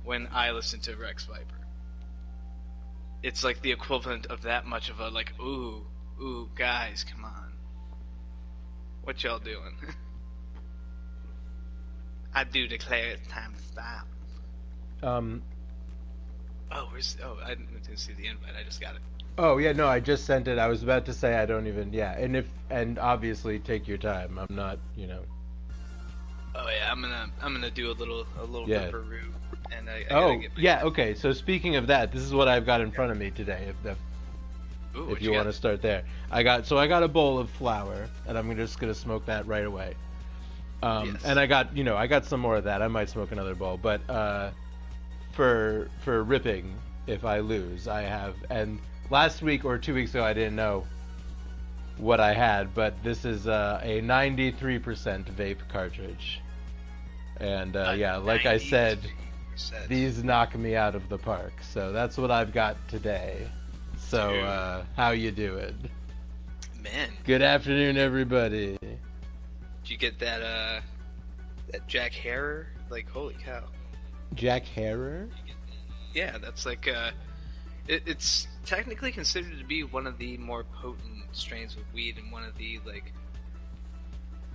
when I listen to Rex Viper. It's like the equivalent of that much of a like, ooh, guys, come on. What y'all doing? I do declare it's time to stop. I didn't see the invite. I just got it. Oh yeah, no, I just sent it. I was about to say I don't even. Yeah, and obviously take your time. I'm not, Oh yeah, I'm gonna do a little Yeah. Peru, and I gotta get my yeah, okay. So speaking of that, this is what I've got in front of me today. If you want to start there, I got a bowl of flour, and I'm just gonna smoke that right away. Yes. And I got some more of that. I might smoke another bowl, but for ripping, if I lose, I have. And last week or 2 weeks ago, I didn't know what I had, but this is a 93% vape cartridge. And yeah, like I said, these knock me out of the park. So that's what I've got today. So how you doing? Man. Good afternoon, everybody. Did you get that Jack Harrer? Like, holy cow. Jack Harrer? Yeah, that's like it's technically considered to be one of the more potent strains of weed, and one of the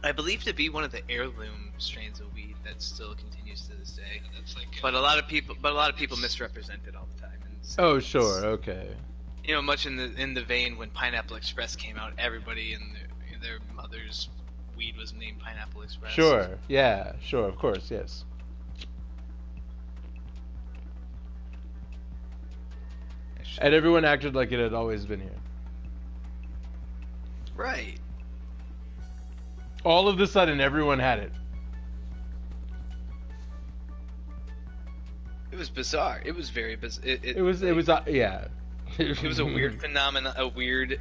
I believe to be one of the heirloom strains of weed that still continues to this day. That's like, but a lot of people misrepresent it all the time. Oh sure, okay. Much in the vein when Pineapple Express came out, everybody and their mother's weed was named Pineapple Express. Sure, yeah, sure, of course, yes. And everyone acted like it had always been here. Right. All of a sudden, everyone had it. It was bizarre. It was very bizarre. It was yeah. It was a weird phenomenon, a weird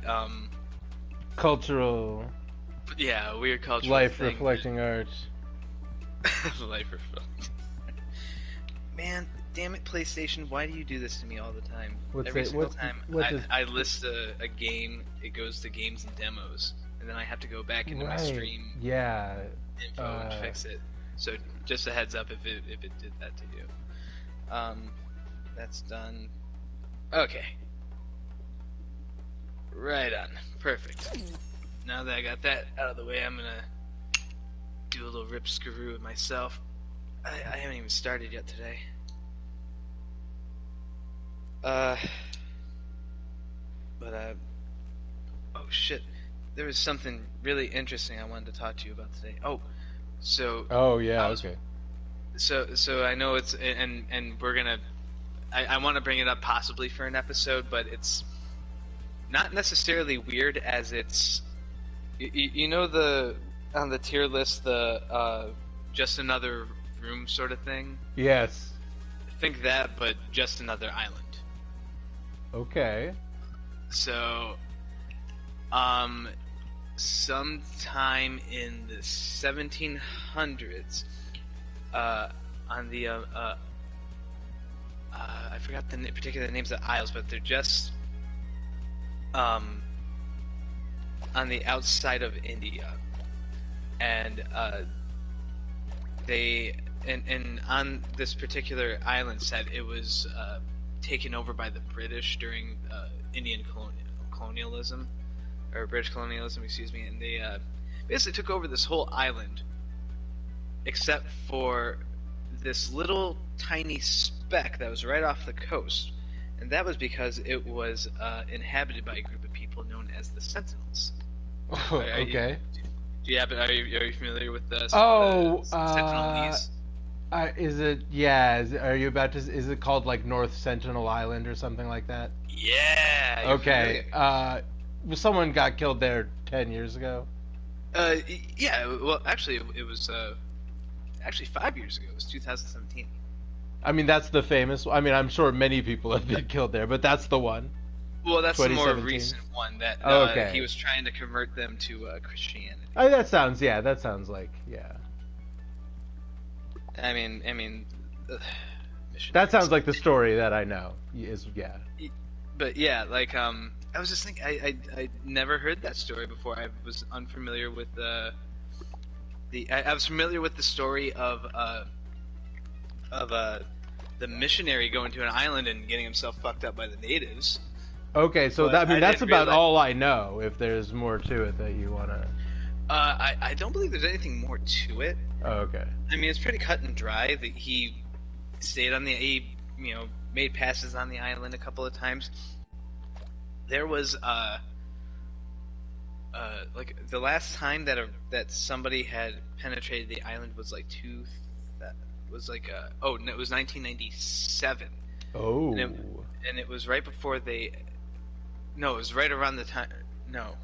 cultural. Yeah, a weird cultural life thing. Reflecting art. Life reflecting. Man, damn it, PlayStation! Why do you do this to me all the time? Every single time I list a game, it goes to games and demos, and then I have to go back into my stream info and fix it. So just a heads up if it did that to you. That's done. Okay. Right on. Perfect. Now that I got that out of the way, I'm gonna do a little rip screw with myself. I haven't even started yet today. Oh shit. There was something really interesting I wanted to talk to you about today. Oh yeah, okay. So I know it's, and we're gonna, I want to bring it up possibly for an episode, but it's not necessarily weird as it's, on the tier list, just another room sort of thing? Yes. Think that, but just another island. Okay. So, sometime in the 1700s, on the, I forgot the particular names of the isles, but they're just, on the outside of India. And, and on this particular island set, it was, taken over by the British during Indian colonialism, or British colonialism, excuse me, and they basically took over this whole island, except for this little tiny speck that was right off the coast, and that was because it was inhabited by a group of people known as the Sentinels. Okay. Are you familiar with the Sentinelese? Is it called like North Sentinel Island or something like that? Yeah. Okay. Someone got killed there 10 years ago. Yeah. Well, actually, it was 5 years ago. It was 2017. I mean, that's the famous. I mean, I'm sure many people have been killed there, but that's the one. Well, that's the more recent one that he was trying to convert them to Christianity. That sounds like. I mean, that sounds like the story that I know. But yeah, like I was just thinking, I never heard that story before. I was unfamiliar with I was familiar with the story of the the missionary going to an island and getting himself fucked up by the natives. Okay, so But that's about realize... all I know. If there's more to it that you wanna. I don't believe there's anything more to it. Oh, okay. I mean, it's pretty cut and dry. That he stayed on he made passes on the island a couple of times. There was like the last time that somebody had penetrated the island was like it was 1997. Oh. And it was right before it was right around the time. No,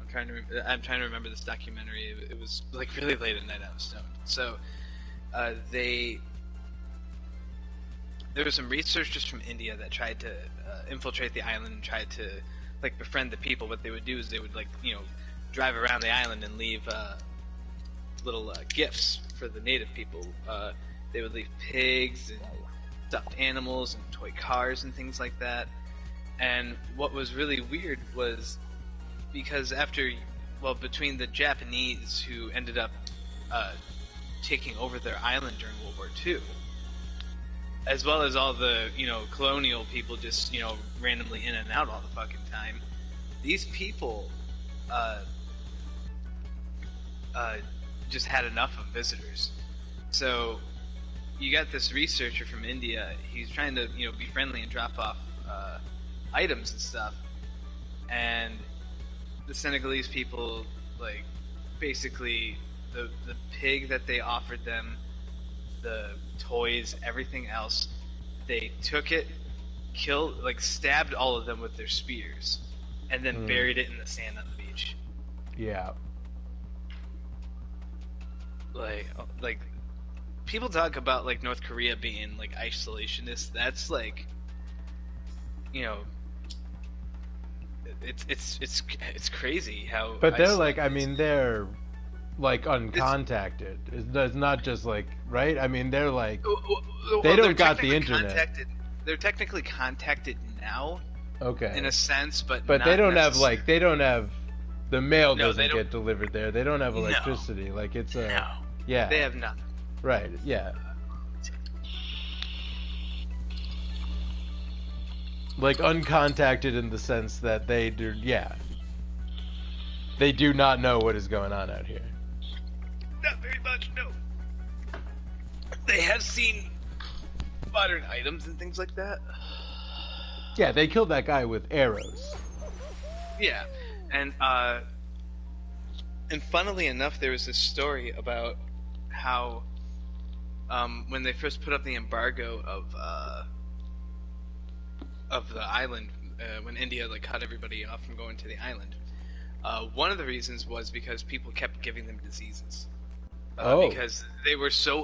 I'm trying to remember this documentary. It was like really late at night. I was stoned. So there were some researchers from India that tried to infiltrate the island and tried to like befriend the people. What they would do is they would drive around the island and leave little gifts for the native people. They would leave pigs and stuffed animals and toy cars and things like that. And what was really weird was because between the Japanese who ended up taking over their island during World War II, as well as all the colonial people just randomly in and out all the fucking time, these people just had enough of visitors. So you got this researcher from India. He's trying to be friendly and drop off items and stuff, and the Senegalese people, like, basically the pig that they offered them, the toys, everything else, they took it, stabbed all of them with their spears, and then buried it in the sand on the beach. Yeah. Like people talk about like North Korea being like isolationist. That's like, it's crazy how. But they're like, I mean, they're like uncontacted. It's not just like, right? I mean, they're like, they don't got the internet. They're technically contacted now. Okay. In a sense, but they don't have the mail doesn't get delivered there. They don't have No. electricity. Like it's a No. yeah. They have nothing. Right. Yeah. Like uncontacted in the sense that they do. Yeah. They do not know what is going on out here. Not very much, no. They have seen modern items and things like that. Yeah, they killed that guy with arrows. Yeah, and funnily enough, there was this story about how when they first put up the embargo of the island, when India cut everybody off from going to the island, one of the reasons was because people kept giving them diseases. Because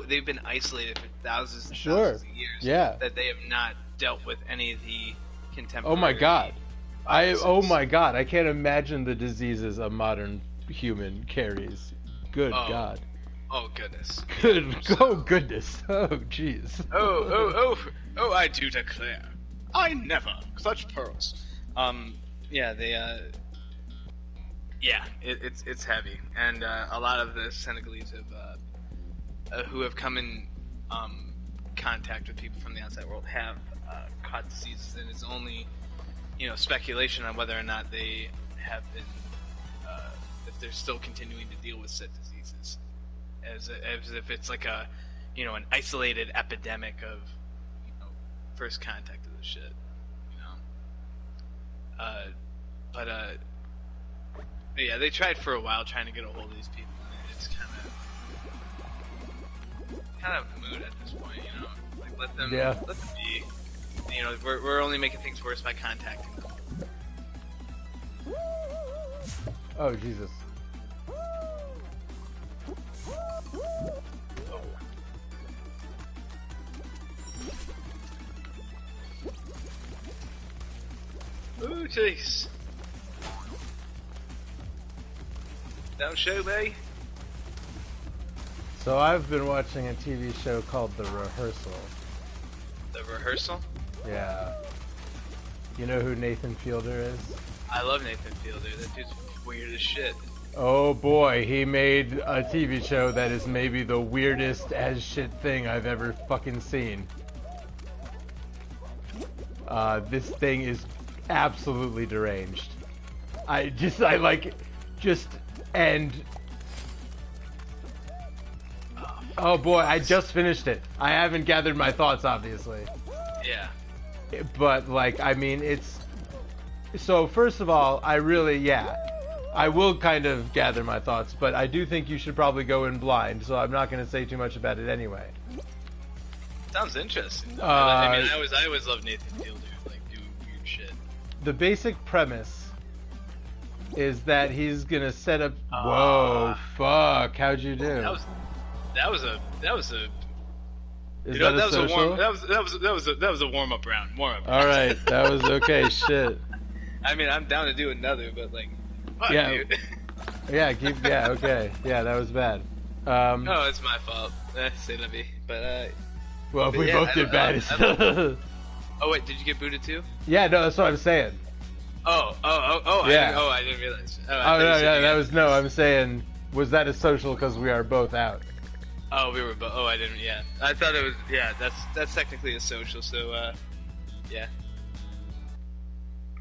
they've been isolated for thousands and thousands of years. Yeah. That they have not dealt with any of the contemporary. Oh my god. viruses. I can't imagine the diseases a modern human carries. Good god. Oh goodness. Goodness. Oh jeez. Oh, I do declare, I never clutch pearls. Yeah, it's heavy, and a lot of the Senegalese who have come in contact with people from the outside world have caught diseases, and it's only speculation on whether or not they have been, if they're still continuing to deal with said diseases, as if it's like an isolated epidemic of first contact of this shit, but yeah, they tried for a while trying to get a hold of these people, and it's kind of moot at this point, like let them be. We're only making things worse by contacting them. Oh Jesus. Ooh, jeez. Don't show me. So I've been watching a TV show called The Rehearsal. The Rehearsal? Yeah. You know who Nathan Fielder is? I love Nathan Fielder. That dude's weird as shit. Oh boy, he made a TV show that is maybe the weirdest as shit thing I've ever fucking seen. This thing is absolutely deranged. Oh boy, I just finished it. I haven't gathered my thoughts, obviously. Yeah. But, like, I mean, it's... So, first of all, I will kind of gather my thoughts, but I do think you should probably go in blind, so I'm not going to say too much about it anyway. Sounds interesting. I mean, I always love Nathan Fielder, like, do weird shit. The basic premise is that he's going to set up... Whoa, fuck, how'd you do? That was a Is that a social? That was a warm up round. All right, that was okay. Shit. I mean, I'm down to do another, but like, fuck, yeah, dude. yeah, okay, yeah, that was bad. No, it's my fault. C'est la vie. But well, if we both did bad. Oh wait, did you get booted too? Yeah, no, that's what I'm saying. Oh, yeah. I didn't realize. No, that was no. I'm saying, was that a social because we are both out? Oh, we were both. Oh, I didn't. Yeah, I thought it was. Yeah, that's technically a social. So, yeah.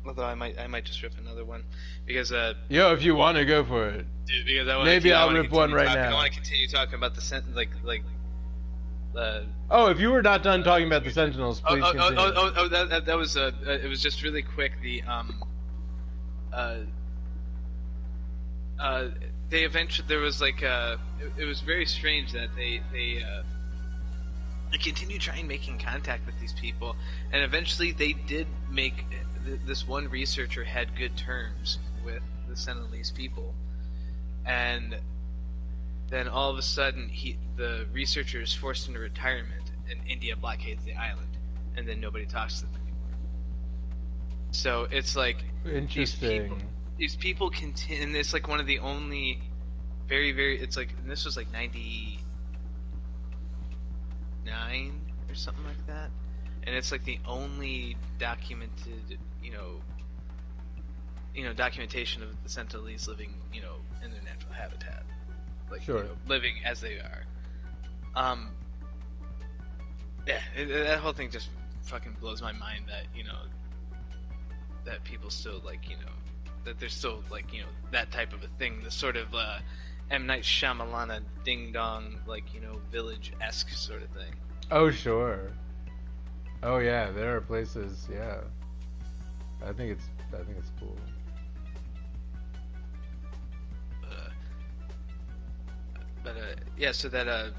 Although I might just rip another one because Yo, if you want to go for it. Dude, because I want. Maybe I'll rip one right now. I want to continue talking about the like. Oh, if you were not done talking about the Sentinels, please continue. That was it was just really quick. They eventually there was like it was very strange that they continued trying making contact with these people, and eventually they did make this one researcher had good terms with the Sentinelese people, and then all of a sudden the researcher is forced into retirement, and India blockades the island, and then nobody talks to them anymore. So it's like interesting. These people continue, and it's like one of the only it's like, and this was like 99 or something like that, and it's like the only documented, documentation of the Sentinelese living, in their natural habitat, like, sure. Living as they are. That whole thing just fucking blows my mind that, that people still, like, that there's still, like, that type of a thing, the sort of M. Night Shyamalan ding dong, like, village-esque sort of thing. Oh, sure. Oh yeah, there are places. Yeah, I think it's cool. Yeah. So that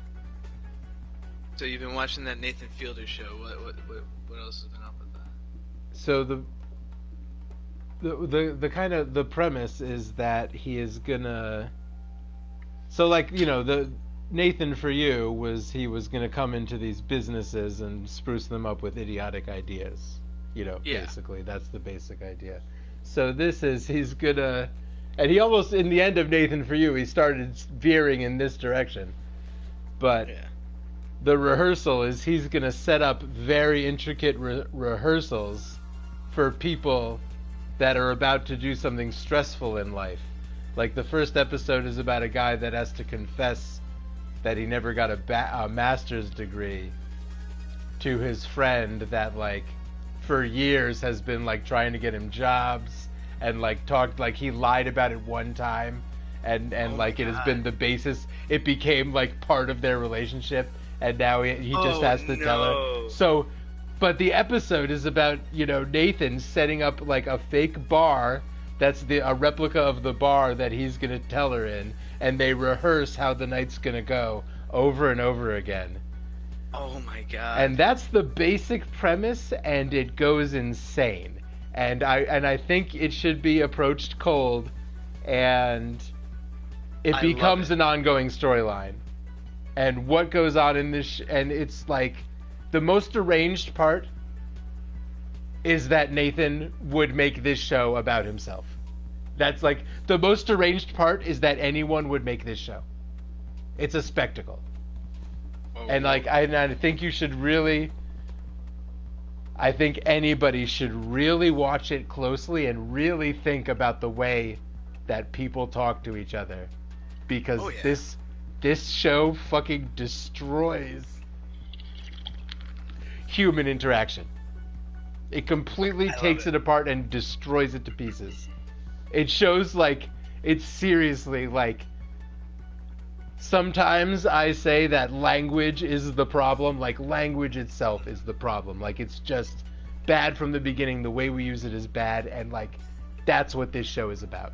so you've been watching that Nathan Fielder show. What else has been up with that? So the kind of the premise is that he is gonna. So like the Nathan for you was he was gonna come into these businesses and spruce them up with idiotic ideas. Yeah. Basically that's the basic idea. So this is he's gonna, and he almost in the end of Nathan for you he started veering in this direction, but. Yeah. The rehearsal is he's going to set up very intricate rehearsals for people that are about to do something stressful in life. Like the first episode is about a guy that has to confess that he never got a master's degree to his friend that like for years has been like trying to get him jobs and like talked like he lied about it one time and like it has been the basis. It became like part of their relationship. And now he just has to tell her. So, but the episode is about, Nathan setting up like a fake bar that's a replica of the bar that he's going to tell her in. And they rehearse how the night's going to go over and over again. Oh my God. And that's the basic premise, and it goes insane. And I think it should be approached cold, and it becomes an ongoing storyline. And what goes on in this, and it's like, the most deranged part is that Nathan would make this show about himself. That's like, the most deranged part is that anyone would make this show. It's a spectacle. And like, I think you should really, I think anybody should really watch it closely and really think about the way that people talk to each other. Because this show fucking destroys human interaction. It completely I love takes it. it apart and destroys it to pieces. It shows like it's seriously like sometimes I say that language is the problem, like language itself is the problem. Like it's just bad from the beginning, the way we use it is bad, and like that's what this show is about.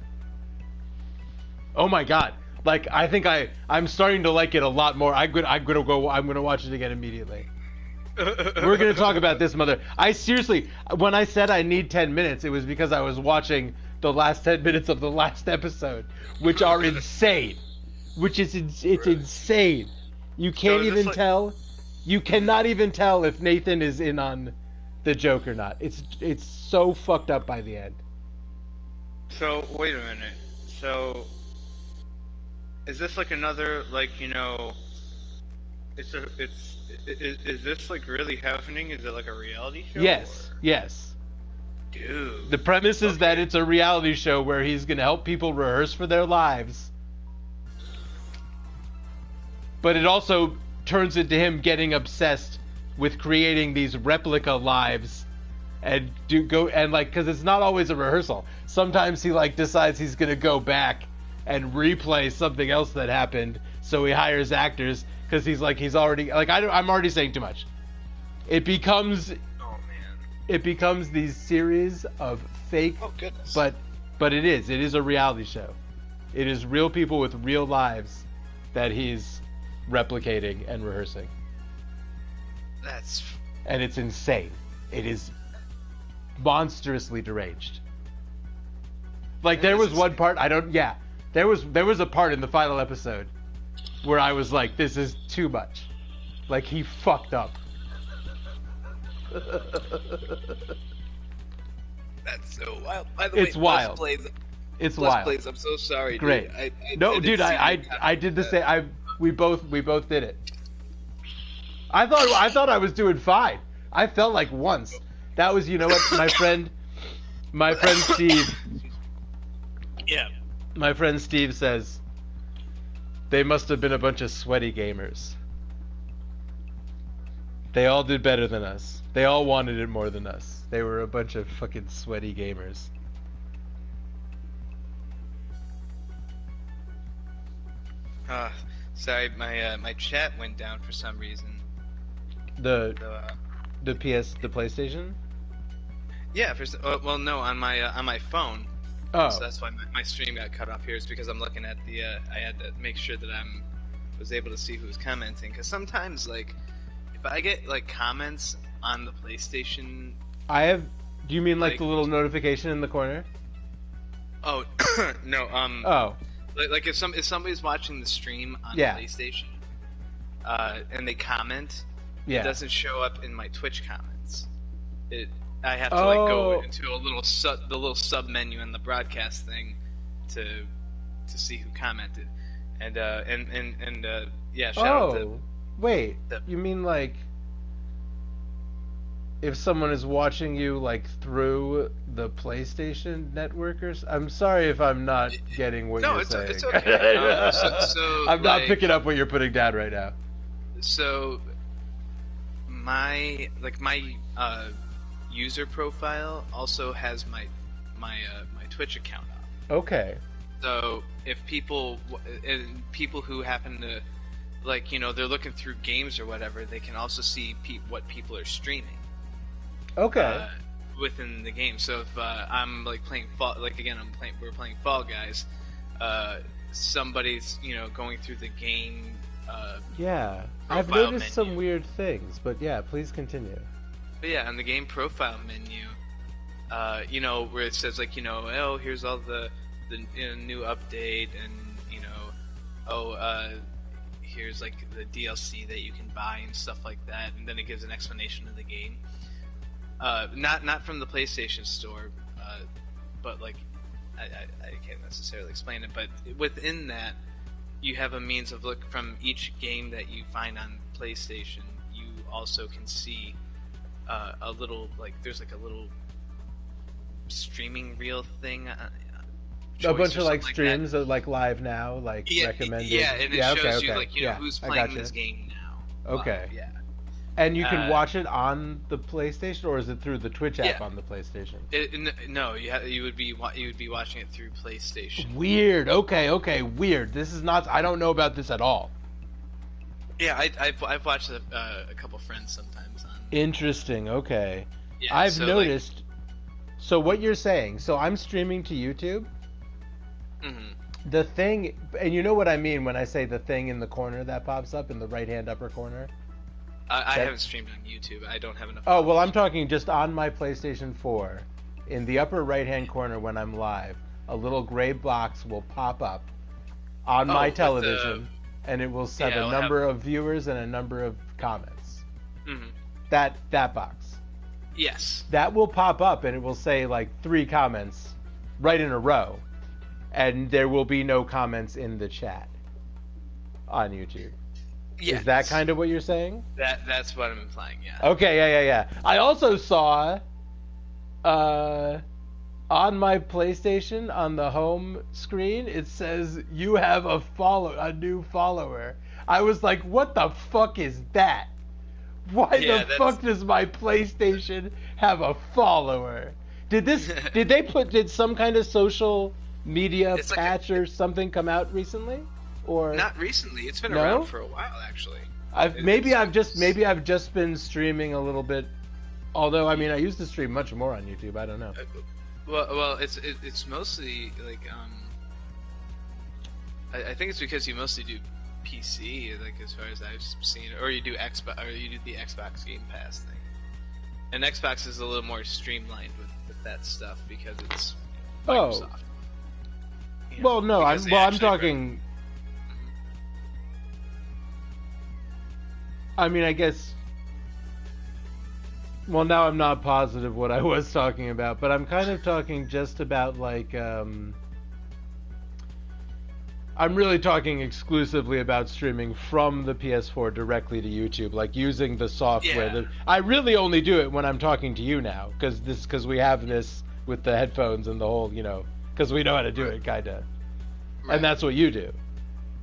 Oh my god. Like I think I'm starting to like it a lot more. I'm gonna watch it again immediately. We're gonna talk about this, mother. I seriously, when I said I need 10 minutes, it was because I was watching the last 10 minutes of the last episode, which are insane. It's insane. You can't even tell. You cannot even tell if Nathan is in on the joke or not. It's so fucked up by the end. So wait a minute. So is this like another is this like really happening? Is it like a reality show? Yes, or? yes. Dude. The premise is that it's a reality show where he's gonna help people rehearse for their lives. But it also turns into him getting obsessed with creating these replica lives and because it's not always a rehearsal. Sometimes he like decides he's gonna go back and replay something else that happened, so he hires actors because he's already like I'm already saying too much. It becomes these series of fake. Oh goodness. But it is a reality show. It is real people with real lives that he's replicating and rehearsing. And it's insane. It is monstrously deranged. Like there was one part there was a part in the final episode where I was like, this is too much. Like he fucked up. That's so wild. By the It's way, wild. It's wild. Plays. I'm so sorry. Great. Dude. I did the same. We both did it. I thought I was doing fine. I felt like once. That was, you know what, my friend Steve. Yeah. My friend Steve says they must have been a bunch of sweaty gamers. They all did better than us. They all wanted it more than us. They were a bunch of fucking sweaty gamers. Sorry, my chat went down for some reason. The PlayStation? Yeah, well, no, on my phone. Oh. So that's why my stream got cut off here. Is because I'm looking at the. I had to make sure that was able to see who was commenting. Because sometimes, like, if I get like comments on the PlayStation. Do you mean like the little notification in the corner? Oh no. Oh. Like if somebody's watching the stream on PlayStation, and they comment, it doesn't show up in my Twitch comments. I have to go into a little the little sub menu in the broadcast thing to see who commented, and shout out to. Wait, you mean like if someone is watching you like through the PlayStation network I'm sorry if I'm not getting what you're saying. No, it's okay. So I'm not picking up what you're putting down right now. So my user profile also has my Twitch account on. Okay. So if people who happen to they're looking through games or whatever, they can also see what people are streaming. Okay. Within the game. So if I'm like playing we're playing Fall Guys, somebody's going through the game. I've noticed some weird things, but please continue. But on the game profile menu, where it says oh, here's all the new update, and here's like the DLC that you can buy and stuff like that, and then it gives an explanation of the game. Not from the PlayStation Store, but like I can't necessarily explain it. But within that, you have a means of look from each game that you find on PlayStation. You also can see a little there's like a little streaming reel thing. A bunch of like streams that like live now, like recommended. Yeah, and it shows you who's playing this game now. Okay. And you can watch it on the PlayStation, or is it through the Twitch app Yeah. on the PlayStation? No, you would be watching it through PlayStation. Weird. Okay, weird. This is not. I don't know about this at all. Yeah, I've watched a couple friends sometimes on. Interesting. Okay. Yeah, I've so, noticed. Like, so what you're saying? So I'm streaming to YouTube. Mm-hmm. The thing, and you know what I mean when I say the thing in the corner that pops up in the right-hand upper corner. I haven't streamed on YouTube. I don't have enough. Oh, well, I'm talking just on my PlayStation 4. In the upper right-hand corner when I'm live, a little gray box will pop up on my television, and it will set a number of viewers and a number of comments. Mm-hmm. That box. Yes. That will pop up, and it will say, like, 3 comments right in a row, and there will be no comments in the chat on YouTube. Yes. Is that kind of what you're saying? That's what I'm implying, yeah. Okay, yeah. I also saw on my PlayStation, on the home screen, it says you have a new follower. I was like, what the fuck is that? Why the fuck does my PlayStation have a follower? Did some kind of social media patch or something come out recently? Or not recently. It's been around for a while, actually. Maybe I've just been streaming a little bit. Although, I mean, I used to stream much more on YouTube. I don't know. Well, it's mostly like I think it's because you mostly do PC, like as far as I've seen, or you do Xbox, or you do the Xbox Game Pass thing. And Xbox is a little more streamlined with that stuff because it's Microsoft. Well, no, I'm talking. I mean, I guess. Well, now I'm not positive what I was talking about, but I'm kind of talking just about like. I'm really talking exclusively about streaming from the PS4 directly to YouTube, like using the software. Yeah. I really only do it when I'm talking to you now, because we have this with the headphones and the whole, because we know how to do it, kinda. Right. And that's what you do.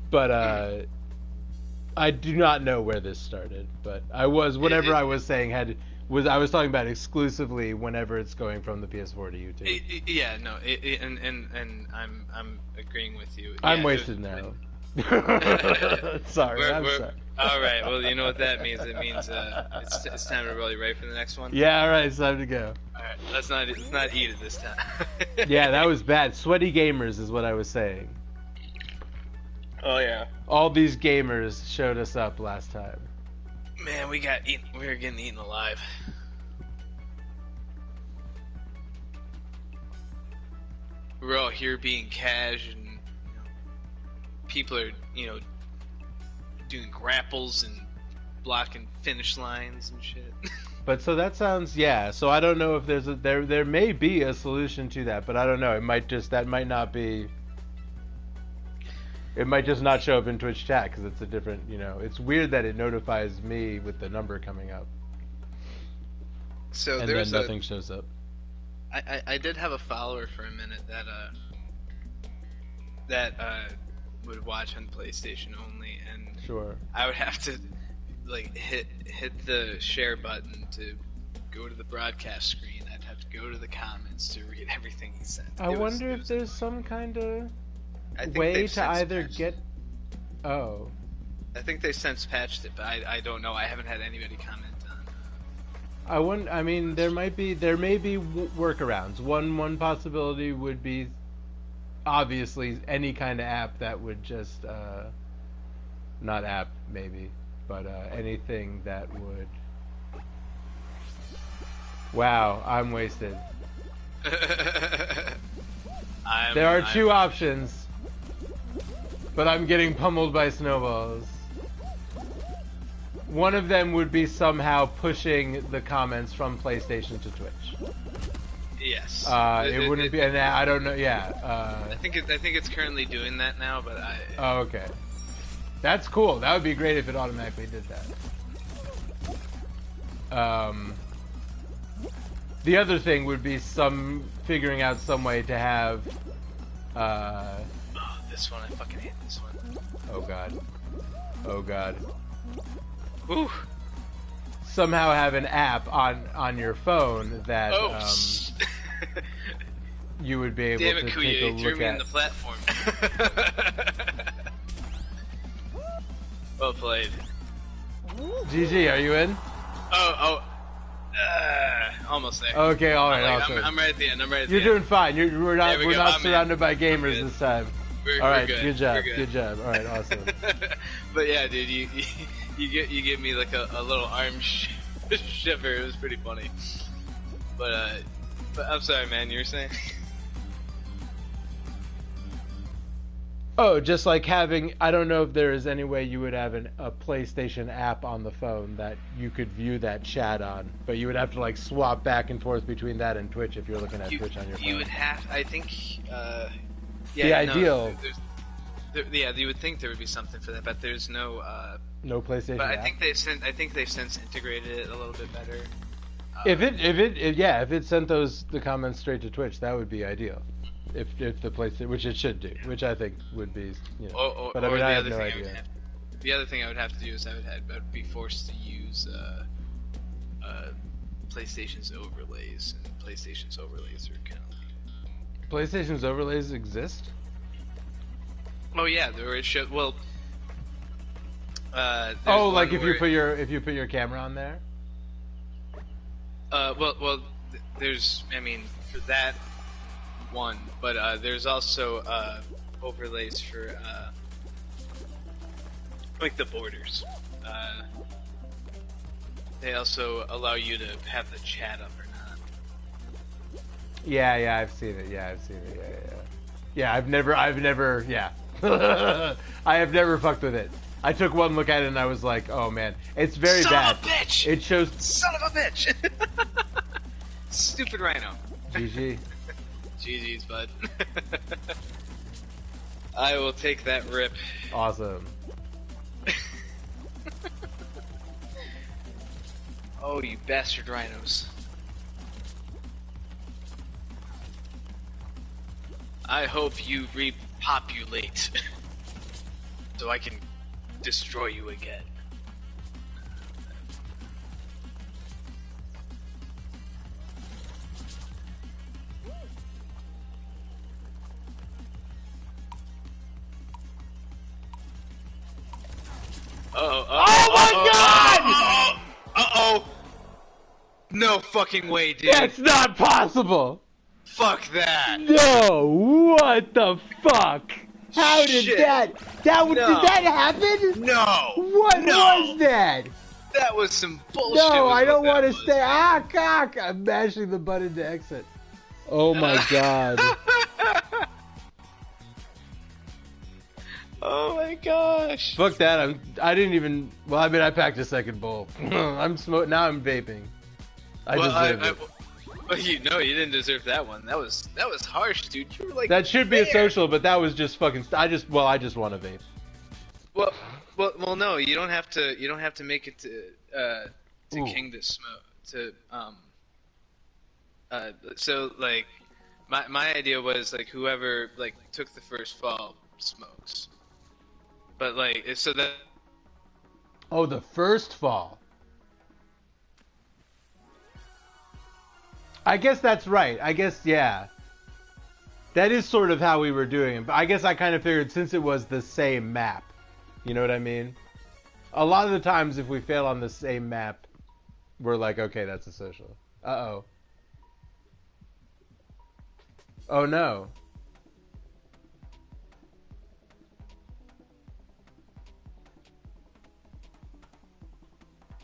But I do not know where this started, but I was saying I was talking about exclusively whenever it's going from the PS4 to YouTube. And I'm agreeing with you. I'm wasted now. Sorry. All right. Well, you know what that means? It means it's time to roll. You ready for the next one? Yeah. All right. It's time to go. All right. Let's not eat it this time. Yeah, that was bad. Sweaty gamers is what I was saying. Oh yeah. All these gamers showed us up last time. Man, we were getting eaten alive. We're all here being cash, and people are doing grapples and blocking finish lines and shit. But so that sounds So I don't know if there may be a solution to that, but I don't know. It might just not show up in Twitch chat because it's a different, it's weird that it notifies me with the number coming up. So and then nothing shows up. I did have a follower for a minute that would watch on PlayStation only, and sure. I would have to like hit the share button to go to the broadcast screen. I'd have to go to the comments to read everything he sent. I wonder if there's some kind of way to either get. Oh. I think they since patched it, but I don't know. I haven't had anybody comment on. I mean, there may be workarounds. One possibility would be, obviously, any kind of app that would just, not app maybe, but anything that would. Wow, I'm wasted. There are two options, but I'm getting pummeled by snowballs. One of them would be somehow pushing the comments from PlayStation to Twitch. Yes. It wouldn't be, and I don't know. Yeah. I think it's currently doing that now, but I. Oh, okay. That's cool. That would be great if it automatically did that. The other thing would be figuring out some way to have. Oh, this one, I fucking hate this one. Oh god. Oh god. Ooh. somehow have an app on your phone that you would be able Damn it, to Kuya, take a you threw look me at. in the platform. Well played. GG, are you in? Almost there. Okay, all right, I'm, awesome. I'm right at the end. You're doing fine. We're not I'm surrounded in. by gamers this time. We're All right, good. good job. All right, awesome. But yeah, dude, you give me like a little arm shiver. It was pretty funny. But I'm sorry, man. You were saying? Oh, just like having, I don't know if there is any way you would have a PlayStation app on the phone that you could view that chat on, but you would have to like swap back and forth between that and Twitch if you're looking at Twitch on your phone. You would have, I think, the ideal. Yeah, you would think there would be something for that, but there's no. No PlayStation But app. I think they've since integrated it a little bit better. If it sent the comments straight to Twitch, that would be ideal. If the PlayStation, which it should do, which I think would be, but I mean, I have no idea. The other thing I would have to do is I would be forced to use PlayStation's overlays, and PlayStation's overlays are kind of. PlayStation's overlays exist? Oh yeah, there is shit. Well. Like if you put your camera on there. There's, I mean, for that one, but there's also overlays for like the borders. They also allow you to have the chat up or not. Yeah, I've seen it. Yeah. Yeah, I've never, yeah. I have never fucked with it. I took one look at it and I was like, oh man, it's very bad. Son of a bitch! It shows. Son of a bitch! Stupid rhino. GG. GG's, bud. I will take that rip. Awesome. Oh, you bastard rhinos. I hope you repopulate so I can destroy you again. Oh my god! Uh-oh! No fucking way, dude. That's not possible! Fuck that! No! What the fuck? How did did that happen? No! What was that? That was some bullshit. No, I don't want to stay. Cock! I'm mashing the button to exit. Oh my god. Oh my gosh. Fuck that, I didn't even, well, I mean, I packed a second bowl. Now I'm vaping. I deserve it. Well, you didn't deserve that one. That was harsh, dude. You were like, that should be a social, but that was just fucking, I just want to vape. Well, no, you don't have to make it to King to smoke, so, like, my idea was, like, whoever, like, took the first fall smokes. But, like, so that... Oh, the first fall. I guess that's right. I guess, yeah. That is sort of how we were doing it. But I guess I kind of figured since it was the same map. You know what I mean? A lot of the times if we fail on the same map, we're like, okay, that's a social. Uh-oh. Oh, no.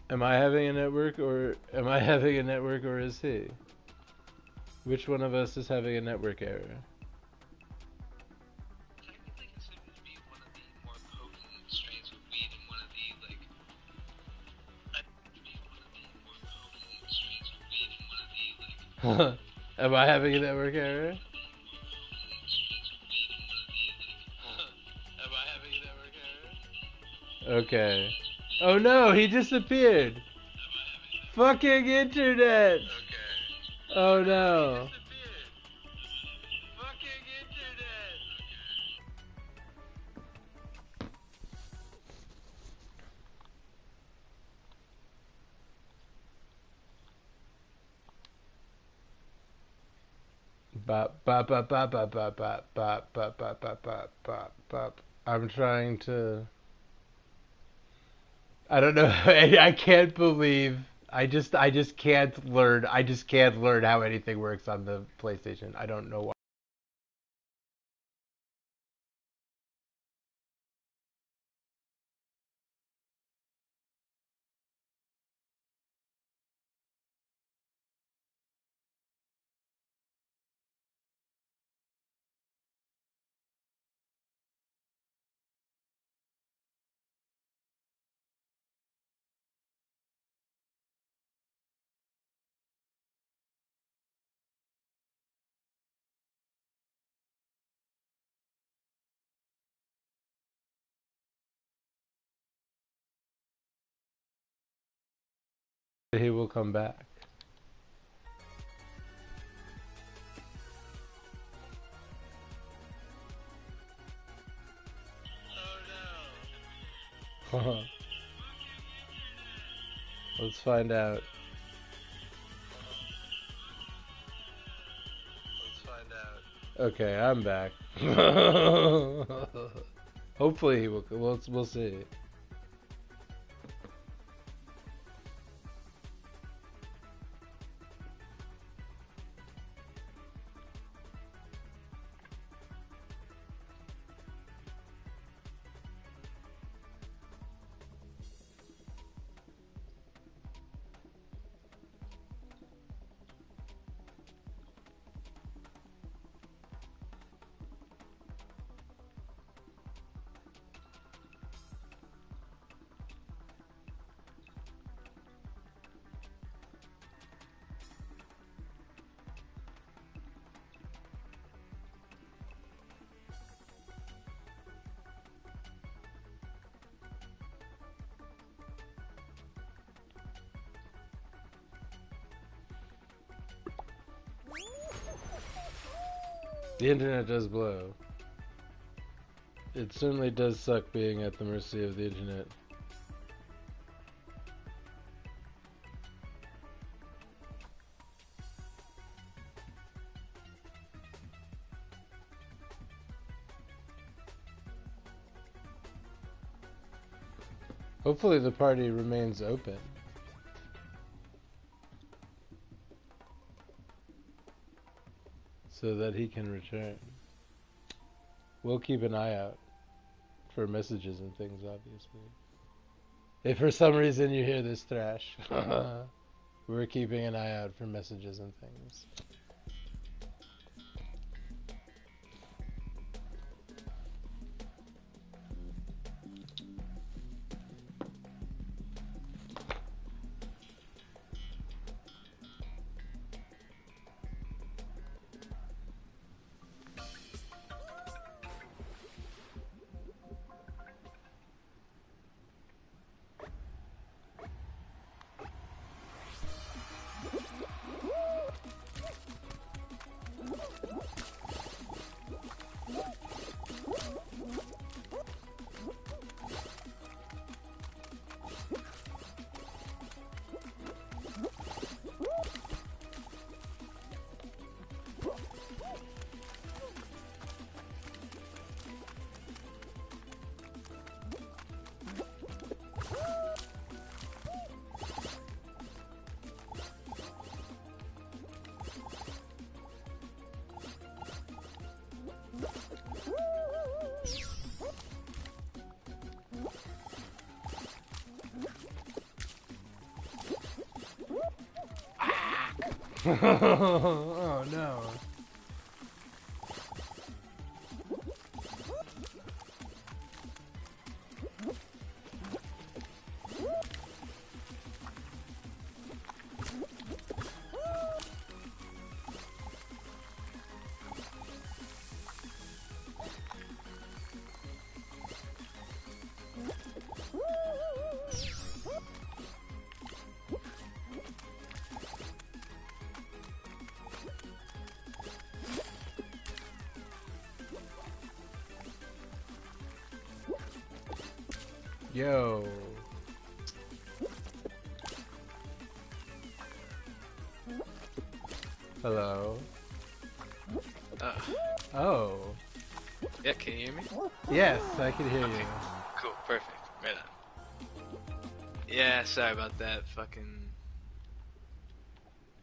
Am I having a network or is he? Which one of us is having a network error? Technically considered to be one of the more potent strains of weed and one of the, like... Am I having a network error? Okay. Oh no, he disappeared. Fucking internet. Okay. Oh no. Fucking internet. Bop, bop, bop, bop, bop, bop, bop, bop, bop, bop, bop, bop, bop, bop. I'm trying to. I don't know. I can't believe. I just can't learn. I just can't learn how anything works on the PlayStation. I don't know why. He will come back. Let's find out. Okay, I'm back. Hopefully he will. We'll see. The internet does blow. It certainly does suck being at the mercy of the internet. Hopefully the party remains open. So that he can return. We'll keep an eye out for messages and things, obviously. If for some reason you hear this thrash, we're keeping an eye out for messages and things. Oh no. Yo. Hello. Oh. Yeah, can you hear me? Yes, I can hear you. Cool, perfect. Right on. Yeah, sorry about that. Fucking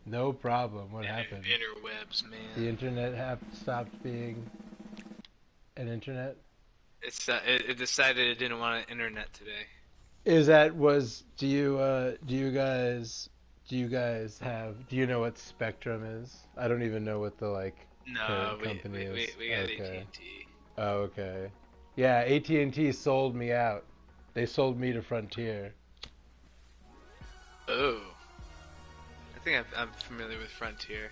No problem. What happened? interwebs, man. The internet stopped being an internet? It decided it didn't want an internet today. Do you guys do you know what Spectrum is? I don't even know what the No, parent company is. we got Okay. AT&T. Oh, okay. Yeah, AT&T sold me out. They sold me to Frontier. Oh, I think I'm familiar with Frontier.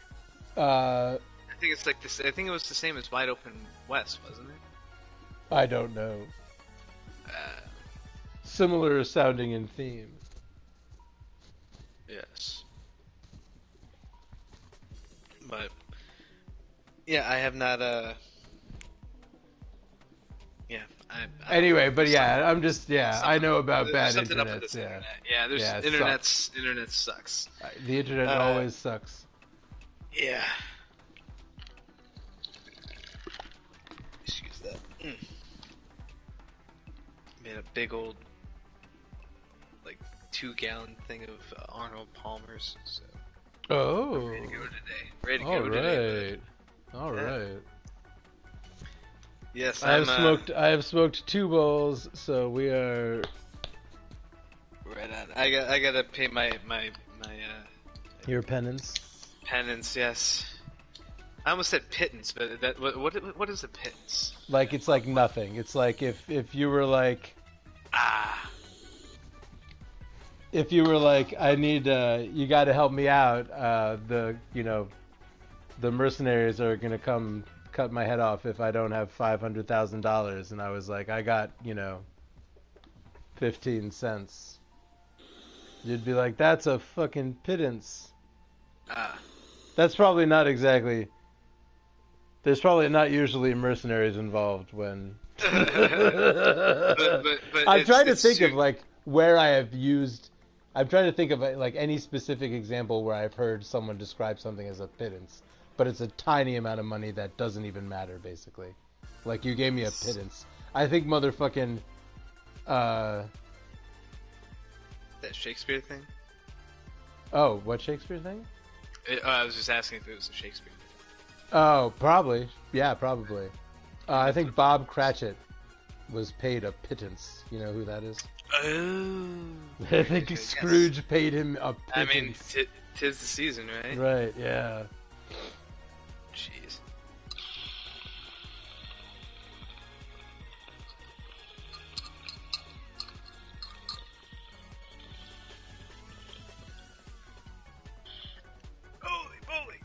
Uh, I think it's like this. I think it was the same as Wide Open West, wasn't it? I don't know. Similar sounding in theme. Yes. But yeah, I have not. Yeah. Anyway, but yeah, I know about bad something up with internets. this Yeah. internet. Yeah, internet sucks. The internet always sucks. Yeah. Excuse that. Made a big old, 2-gallon thing of Arnold Palmer's. So Oh. ready to go today. Ready to go today. All right. Yes, I have smoked 2 bowls, so we are. Right on. I gotta pay my Your penance. penance. Yes. I almost said pittance, but what is a pittance? Like it's like nothing. It's like if you were like. If you were like, I need, you got to help me out. The mercenaries are gonna come cut my head off if I don't have $500,000. And I was like, I got 15 cents. You'd be like, that's a fucking pittance. That's probably not exactly. There's probably not usually mercenaries involved when. but I'm trying to think of where I have used. I'm trying to think of any specific example where I've heard someone describe something as a pittance, but it's a tiny amount of money that doesn't even matter, basically. Like, you gave me a pittance. I think motherfucking, that Shakespeare thing? Oh, what Shakespeare thing? I was just asking if it was a Shakespeare thing. Oh, probably. Yeah, probably. I think Bob Cratchit was paid a pittance. You know who that is? Oh. I think Scrooge paid him a pittance. I mean, tis the season, right? Right, yeah. Jeez. Holy moly!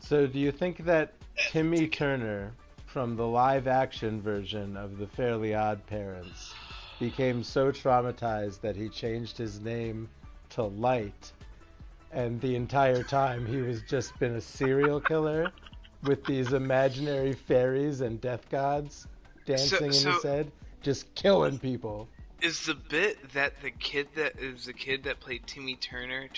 So do you think that Timmy Turner from the live-action version of The Fairly Odd Parents became so traumatized that he changed his name to Light, and the entire time he was just been a serial killer with these imaginary fairies and death gods dancing in his head, just killing people? Is the bit that the kid that played Timmy Turner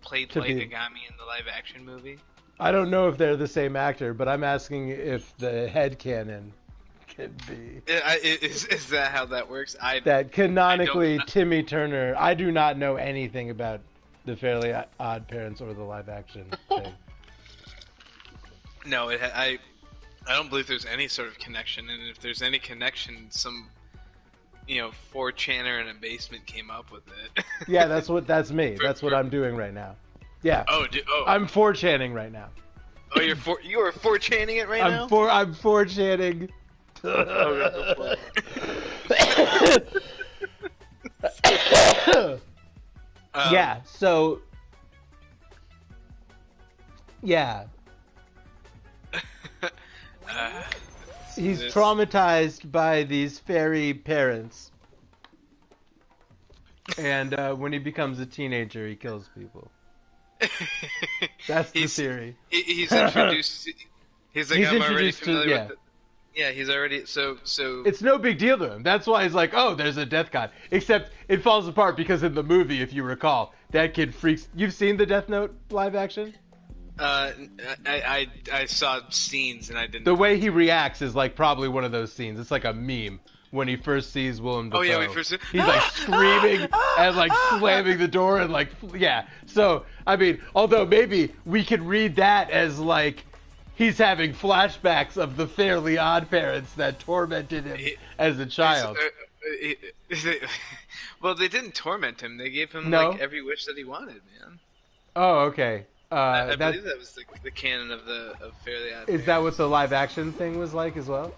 played Light Yagami in the live-action movie? I don't know if they're the same actor, but I'm asking if the headcanon could be. Is that how that works? That canonically Timmy Turner. I do not know anything about The Fairly Odd Parents or the live action thing. No, I don't believe there's any sort of connection, and if there's any connection, some 4chaner in a basement came up with it. Yeah, that's me. That's what I'm doing right now. Yeah. I'm 4chaning right now. Oh, you are 4chaning it right now? I'm 4chaning. Yeah. So. Yeah. He's traumatized by these fairy parents, and when he becomes a teenager, he kills people. That's the theory. He's introduced. He's like, I'm already familiar with it. Yeah, he's already so. It's no big deal to him. That's why he's like, oh, there's a death god. Except it falls apart because in the movie, if you recall, that kid freaks. You've seen the Death Note live action? I saw scenes and I didn't. The way he reacts is like probably one of those scenes. It's like a meme when he first sees Willem Dafoe. Oh yeah, he's like screaming and like slamming the door and like yeah. So I mean, although maybe we could read that as like he's having flashbacks of the Fairly Odd Parents that tormented him as a child. Well, they didn't torment him. They gave him No? like every wish that he wanted, man. Oh, okay. I believe that was the canon of Fairly Odd Parents. Is that what the live action thing was like as well?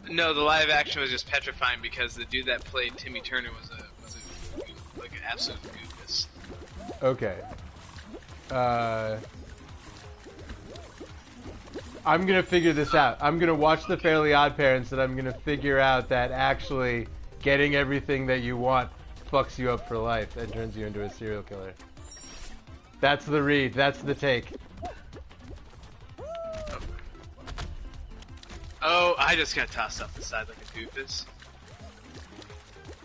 No, the live action was just petrifying because the dude that played Timmy Turner was like an absolute goofus. Okay. I'm gonna figure this out. I'm gonna watch the Fairly Odd Parents, and I'm gonna figure out that actually getting everything that you want fucks you up for life and turns you into a serial killer. That's the read. That's the take. Oh, I just got tossed off the side like a goofus.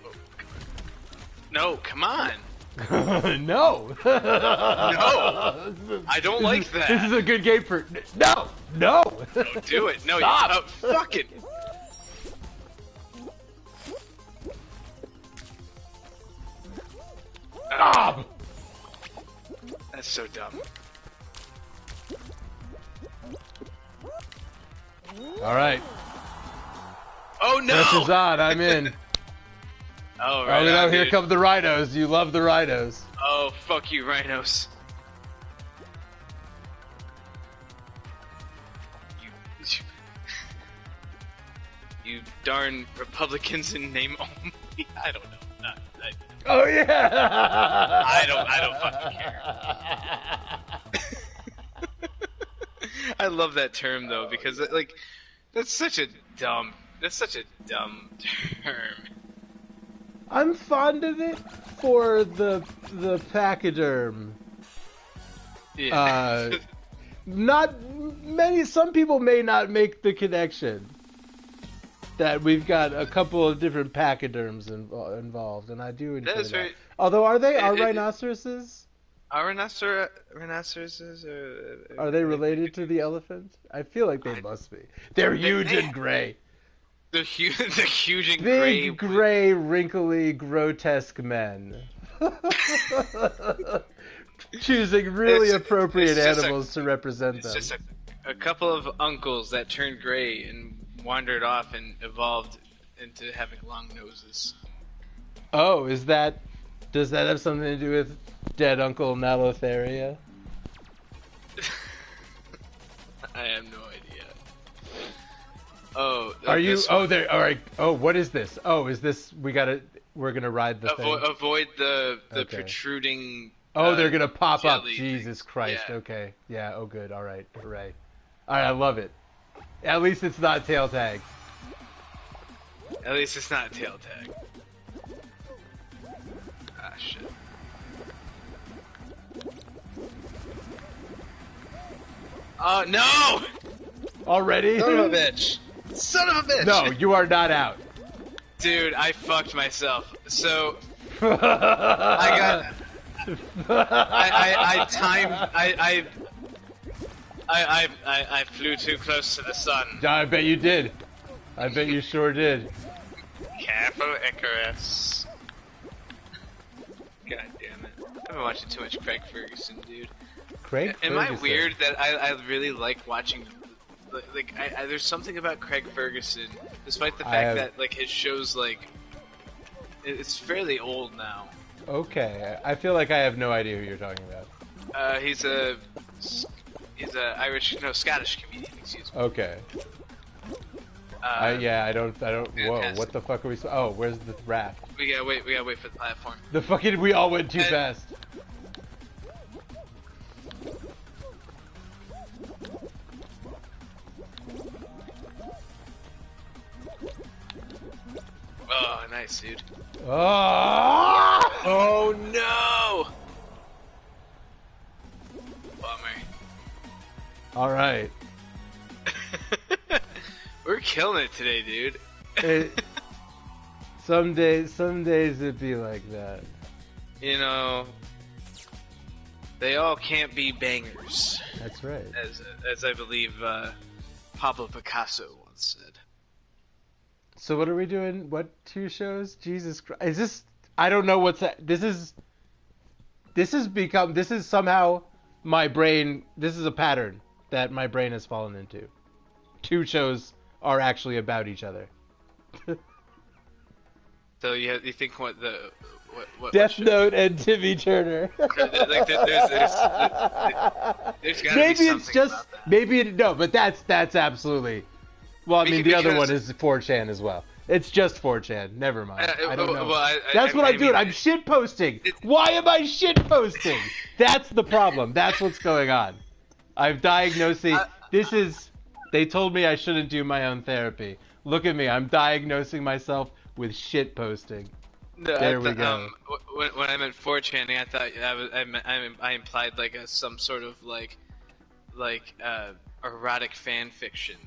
Oh, no, come on. No. No. I don't like that. This is a good game for... No. No. Don't do it. No, Stop. Fuck it. Stop. That's so dumb. All right. Oh no! Pressure's on. I'm in. Oh, right. Oh, no, here dude. come the rhinos. You love the rhinos. Oh, fuck you, rhinos. You darn Republicans in name only. I don't know. Oh yeah. I don't fucking care. I love that term though because like that's such a dumb term. I'm fond of it for the pachyderm. Yeah. Not many. Some people may not make the connection that we've got a couple of different pachyderms involved, and I do enjoy that. Very, Although, are rhinoceroses? Are rhinoceroses? Are they related to the elephant? I feel like they must be. They're huge and gray. They're huge and Big, gray, wrinkly, grotesque men. Choosing really appropriate animals to represent them. It's just a couple of uncles that turned gray and wandered off and evolved into having long noses. Oh, does that have something to do with dead Uncle Nalotheria? I have no idea. Oh, are you? Oh, there. All right. Oh, what is this? Oh, is this? We're gonna ride the thing. Avoid the protruding. Oh, they're gonna pop up. jelly Jesus things. Christ. Yeah. Okay. Yeah. Oh, good. All right. Hooray. All right. I love it. At least it's not tail tag. At least it's not tail tag. Ah, shit. Oh, no! Already? Son of a bitch. Son of a bitch! No, you are not out. Dude, I fucked myself. So, I flew too close to the sun. I bet you did. I bet you sure did. Careful, Icarus. God damn it. I've been watching too much Craig Ferguson, dude. Craig Am Ferguson. I weird that I really like watching... Like, there's something about Craig Ferguson, despite the fact that, like, his show's, like... It's fairly old now. Okay, I feel like I have no idea who you're talking about. He's a Scottish comedian, excuse me. Okay. Yeah, I don't. Whoa, what the fuck are we? Oh, where's the raft? We gotta wait for the platform. The fucking. We all went too fast. Oh, nice, dude. Oh! Oh no! Bummer. All right. We're killing it today, dude. Some days it'd be like that. You know, they all can't be bangers. That's right. As I believe Pablo Picasso once said. So what are we doing? What 2 shows? Jesus Christ! Is this? I don't know what's that. This is somehow my brain. This is a pattern that my brain has fallen into. 2 shows are actually about each other. So you think what Death Note and Timmy Turner. Like there's gotta Maybe be it's just no, but that's absolutely. Well, I mean, the other one is 4chan as well. It's just 4chan. Never mind. I don't know. Well, that's what I'm doing. I'm shit posting. Why am I shit posting? That's the problem. That's what's going on. I've diagnosed this is. They told me I shouldn't do my own therapy. Look at me. I'm diagnosing myself with shit posting. No, there we go. When I meant 4chan, I thought I implied like some sort of like erotic fan fiction.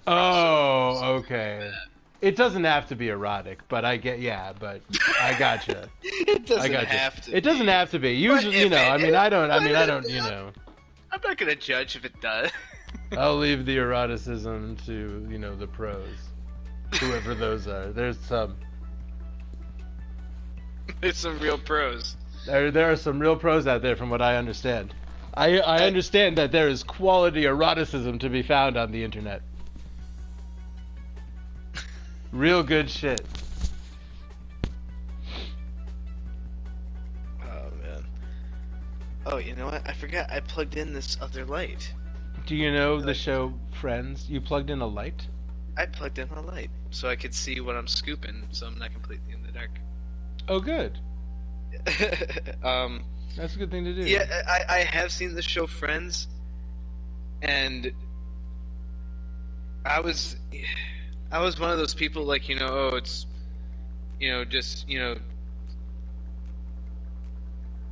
Oh, okay. It doesn't have to be erotic, but I gotcha. It doesn't have to. It doesn't have to be. Usually, I don't, I'm not gonna judge if it does. I'll leave the eroticism to, the pros. Whoever those are. There's some real pros. There are some real pros out there from what I understand. I understand that there is quality eroticism to be found on the internet. Real good shit. Oh, man. Oh, you know what? I forgot I plugged in this other light. Do you know the show Friends? You plugged in a light? I plugged in a light so I could see what I'm scooping, so I'm not completely in the dark. Oh, good. That's a good thing to do. Yeah, I have seen the show Friends, and I was one of those people like, it's, just,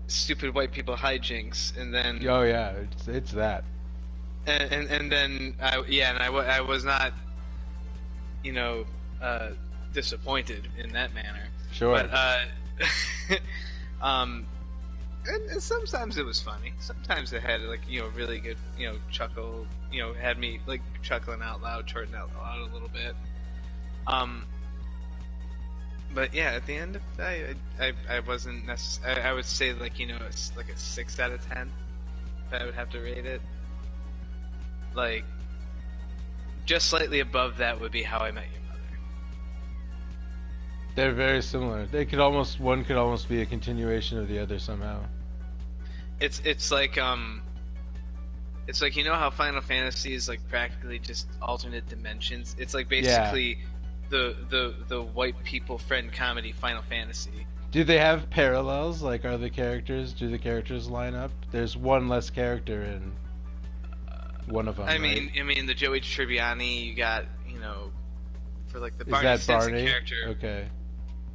stupid white people hijinks, and then... Oh, yeah, it's that. And then, I was not, disappointed in that manner. Sure. But, and sometimes it was funny. Sometimes it had, like, really good, chuckle, had me, like, chuckling out loud, charting out loud a little bit. But yeah, at the end of the day, I wasn't necessarily, I would say, like, it's like a 6 out of 10, if I would have to rate it. Like, just slightly above that would be How I Met Your Mother. They're very similar. One could almost be a continuation of the other somehow. It's like how Final Fantasy is like practically just alternate dimensions. It's like basically the white people friend comedy Final Fantasy. Do they have parallels? Like, do the characters line up? There's one less character in one of them. I mean the Joey Tribbiani you got, for like the Barney Is that Stinson Barney? character. Okay.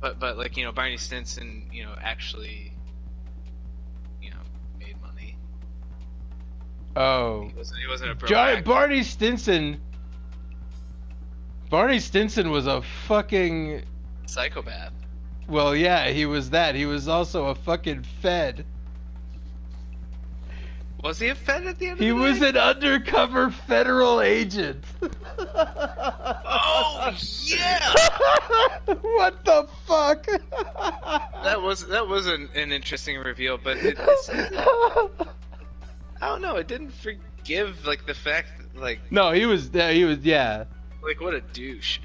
But like, Barney Stinson, actually, made money. Oh. He wasn't a broke actor. Barney Stinson was a fucking psychopath. Well, yeah, he was that. He was also a fucking Fed. Was he a Fed at the end of the day? He was an undercover federal agent. Oh, yeah! What the fuck? That was an interesting reveal, but I don't know, it didn't forgive, like, the fact that, like... No, he was, yeah. Like, what a douche.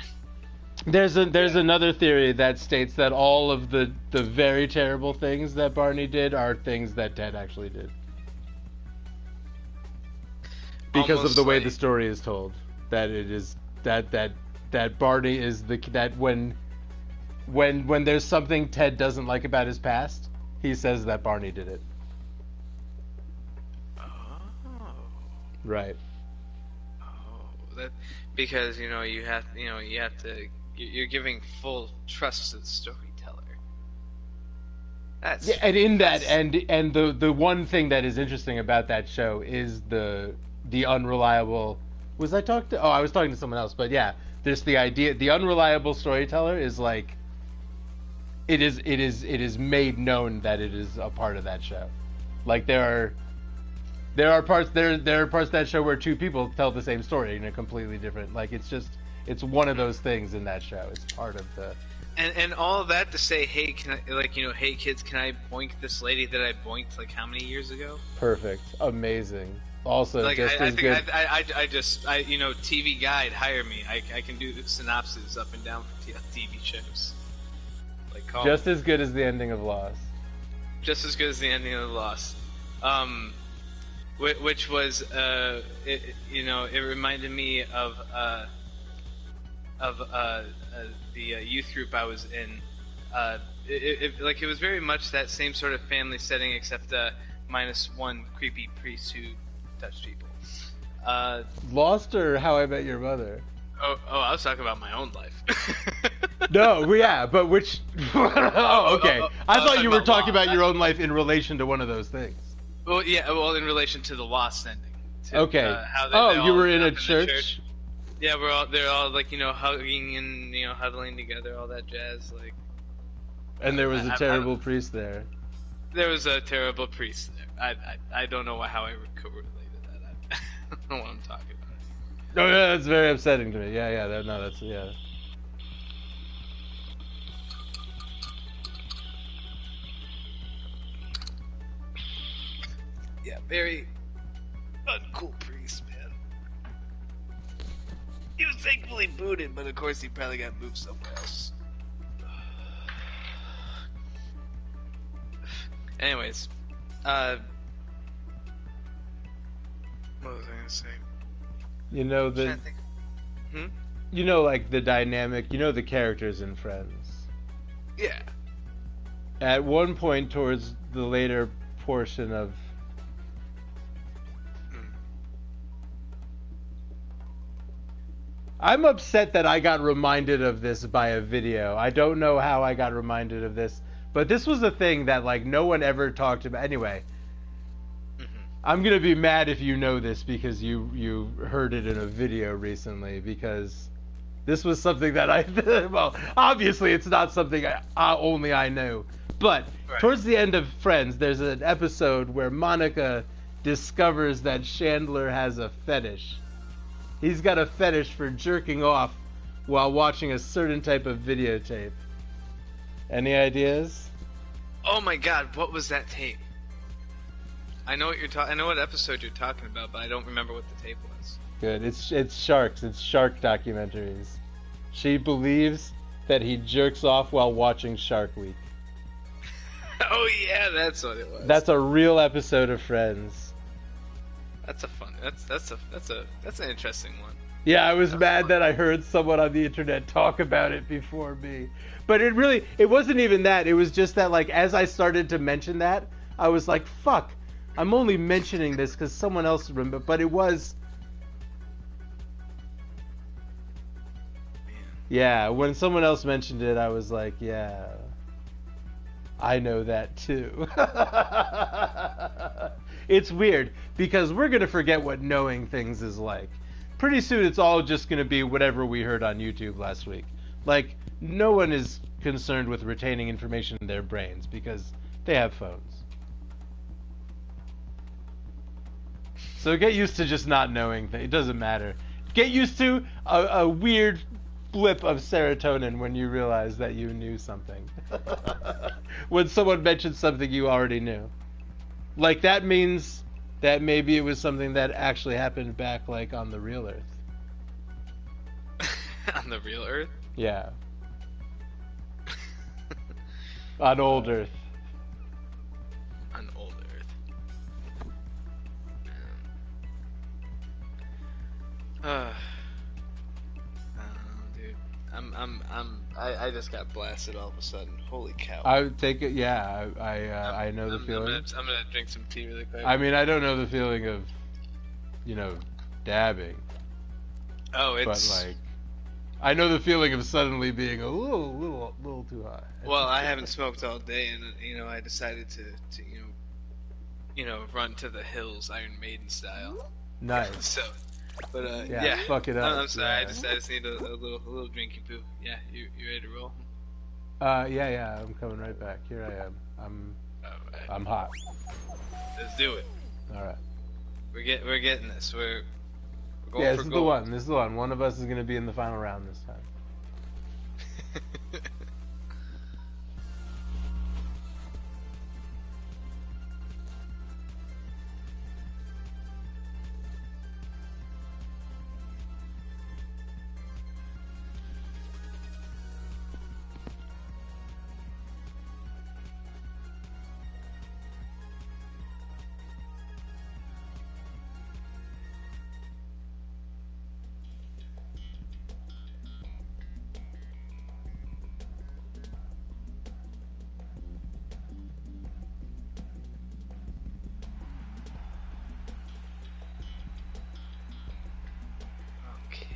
There's another theory that states that all of the very terrible things that Barney did are things that Ted actually did. Because of the way the story is told, that it is that Barney is that when there's something Ted doesn't like about his past, he says that Barney did it. Oh. Right. Oh, that because you have to you're giving full trust to the storyteller. That's and in that and the one thing that is interesting about that show is the unreliable. I was talking to someone else, but yeah, Just the idea, the unreliable storyteller is like, it is made known that it is a part of that show. Like there are parts of that show where two people tell the same story in a completely different. Like it's one of those things in that show. It's part of the. And all of that to say, hey, hey kids, can I boink this lady that I boinked like how many years ago? Perfect, amazing. Also, like just I as think good. I TV Guide, hire me. I can do synopses up and down for TV shows. Like just as good as the ending of Lost. Just as good as the ending of Lost. Which was it reminded me of the youth group I was in. It was very much that same sort of family setting, except minus one creepy priest who touched people. Lost or How I Met Your Mother? Oh, I was talking about my own life. No, yeah, but which? Okay. I thought you were talking about your own life in relation to one of those things. Well, yeah, in relation to the Lost ending. Okay. You were in a church? Yeah, they're all like hugging and huddling together, all that jazz, like. And there was a terrible priest there. There was a terrible priest there. I don't know how I could relate to that. I don't know what I'm talking about. Oh yeah, that's very upsetting to me. Yeah. That's yeah. Yeah, very uncool priest, man. He was thankfully booted, but of course he probably got moved somewhere else. Anyways, what was I gonna say? Like the dynamic, the characters in Friends. Yeah. At one point towards the later portion of I'm upset that I got reminded of this by a video. I don't know how I got reminded of this, but this was a thing that like no one ever talked about. Anyway, I'm gonna be mad if you know this because you heard it in a video recently, because this was something that well, obviously it's not something only I know, but right. Towards the end of Friends, there's an episode where Monica discovers that Chandler has a fetish. He's got a fetish for jerking off while watching a certain type of videotape. Any ideas? Oh my god, what was that tape? I know what I know what episode you're talking about, but I don't remember what the tape was. Good. It's sharks. It's shark documentaries. She believes that he jerks off while watching Shark Week. Oh yeah, that's what it was. That's a real episode of Friends. That's a fun. That's an interesting one. Yeah, I was mad that I heard someone on the internet talk about it before me. But it wasn't even that. It was just that like as I started to mention that, I was like, fuck. I'm only mentioning this because someone else remembered, but it was. Yeah, when someone else mentioned it, I was like, yeah, I know that too. It's weird because we're going to forget what knowing things is like. Pretty soon it's all just going to be whatever we heard on YouTube last week. Like, no one is concerned with retaining information in their brains because they have phones. So get used to just not knowing things. It doesn't matter. Get used to a weird blip of serotonin when you realize that you knew something. When someone mentions something you already knew. Like, that means that maybe it was something that actually happened back, like, on the real Earth. On the real Earth? Yeah. On old Earth. On old Earth. Dude. I just got blasted all of a sudden. Holy cow. I take it, yeah. I know the feeling. I'm gonna drink some tea really quick. I mean, I don't know the feeling of, dabbing. Oh, it's. But like, I know the feeling of suddenly being a little too high. Well, I haven't smoked all day, and I decided to run to the hills, Iron Maiden style. Nice. So, But Yeah, fuck it up. I'm sorry. Yeah. I just need a little drinky poo. Yeah, you ready to roll? Yeah. I'm coming right back. Here I am. Alright. I'm hot. Let's do it. All right. We're getting this. We're going Yeah, for this is gold. the one. This is the one. One of us is gonna be in the final round this time.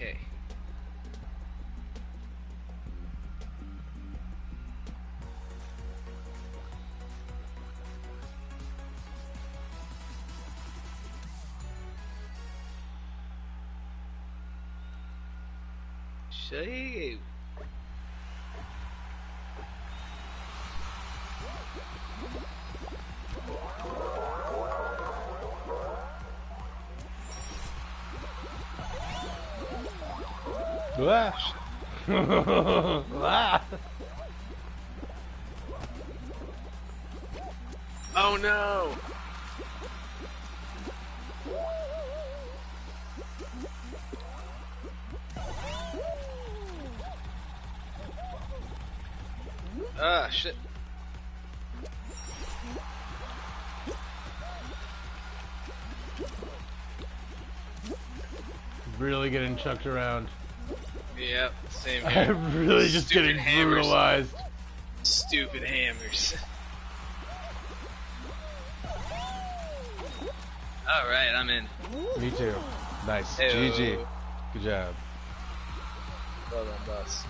Okay. Shave. Ah. Ah. Oh no! Ah, shit. Really getting chucked around. Yep, same here. I'm really just Stupid getting hammers. brutalized. Stupid hammers. Alright, I'm in. Me too. Nice. Hey-o. GG. Good job. Well done, boss.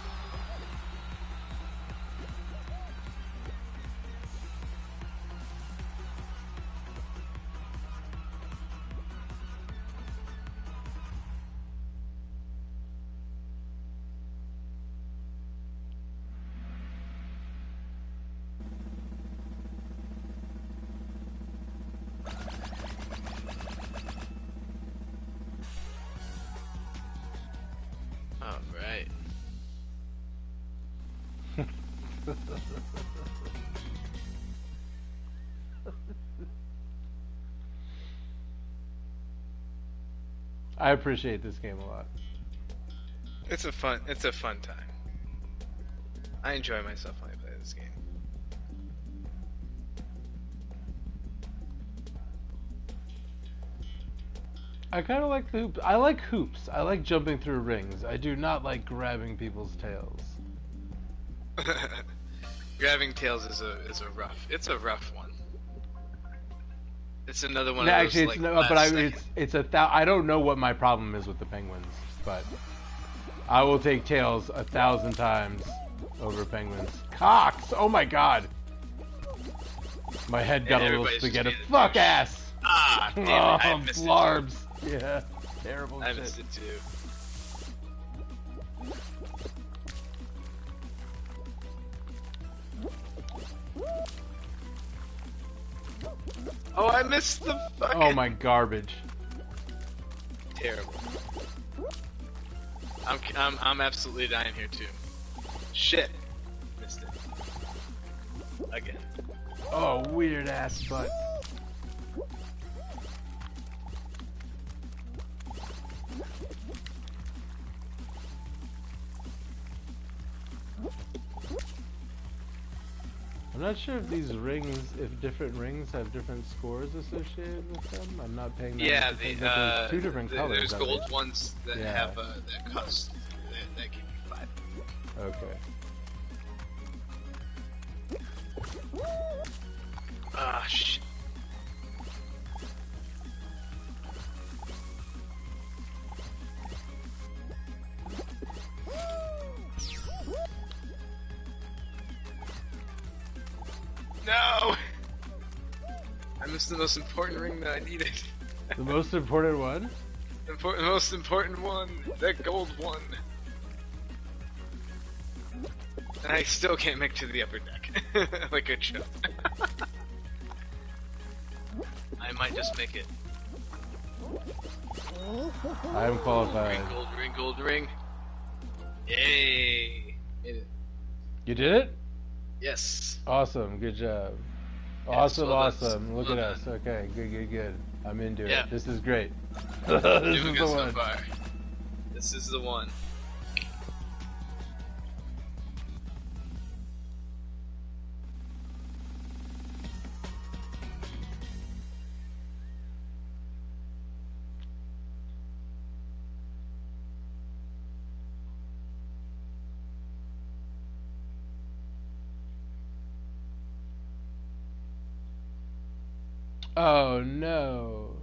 Alright. I appreciate this game a lot. It's a fun time. I enjoy myself when I play this game. I kind of like the hoops. I like hoops. I like jumping through rings. I do not like grabbing people's tails. Grabbing tails is a rough one. It's another one No, of those, actually, like, it's no, last but second. I don't know what my problem is with the penguins, but I will take tails 1,000 times over penguins. Cocks! Oh my god! My head got a little everybody's spaghetti. just being a Fuck douche. ass! Ah, damn it! I missed blarbs. Yeah, terrible it. I shit. missed it too. Oh, I missed the fucking. Oh my garbage. Terrible. I'm absolutely dying here too. Shit. Missed it. Again. Oh, weird ass butt. I'm not sure if these rings, if different rings have different scores associated with them. I'm not paying that Yeah, much attention, but there's two different colors. There's I gold think. ones that Yeah. have that cost that give you 5. Okay. Ah, shit. No! I missed the most important ring that I needed. The most important one? Most important one, that gold one. And I still can't make to the upper deck, like a chump. I might just make it. I am qualified. Ring, gold ring. Yay! Made it. You did it? Yes. Awesome, good job. Awesome, awesome. Look at us. Okay, good. I'm into it. This is great. This Doing is good the one. so far. This is the one. Oh no.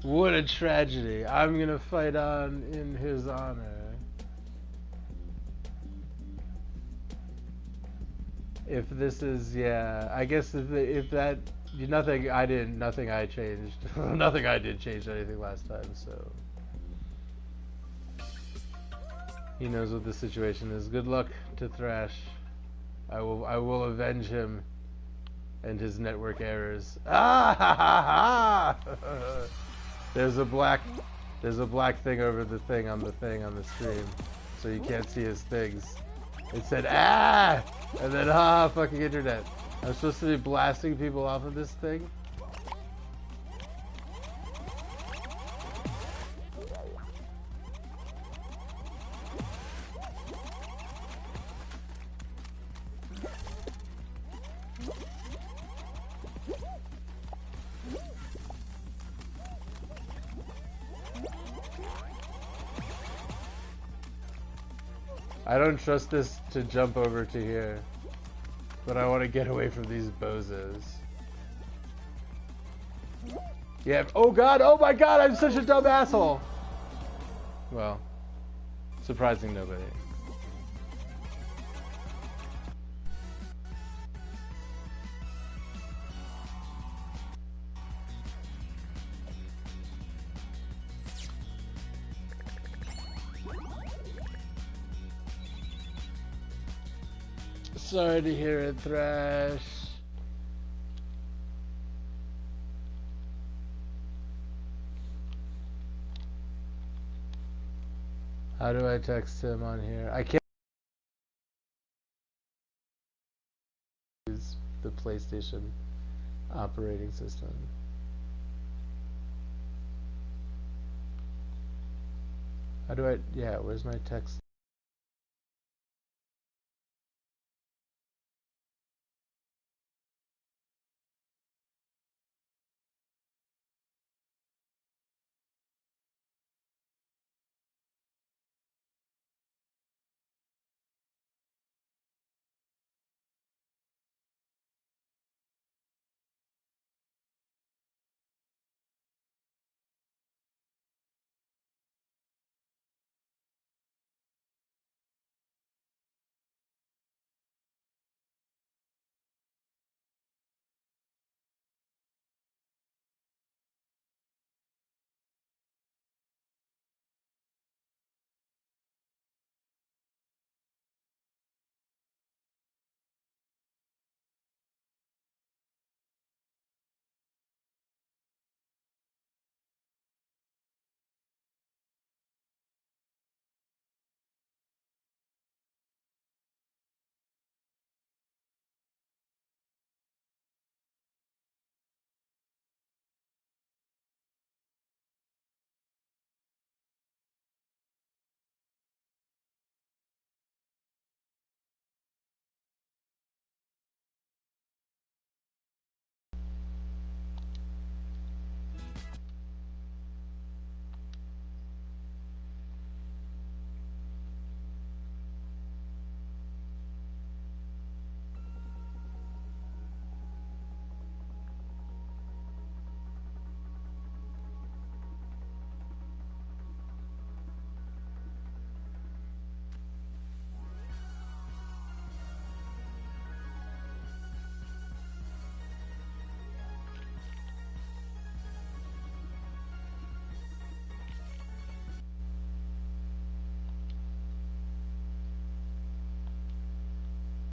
What a tragedy. I'm gonna fight on in his honor. If this is, yeah, I guess if that, nothing I changed, nothing I did change anything last time, so. He knows what the situation is. Good luck to Thrash. I will avenge him and his network errors. Ah ha ha ha! There's a black thing over the thing on the stream, so you can't see his things. It said ah, and then fucking internet. I'm supposed to be blasting people off of this thing. I don't trust this to jump over to here, but I want to get away from these bozos. Yeah. Oh god! Oh my god! I'm such a dumb asshole. Well, surprising nobody. Sorry to hear it, Thrash. How do I text him on here? I can't use the PlayStation operating system. How do I, yeah, where's my text?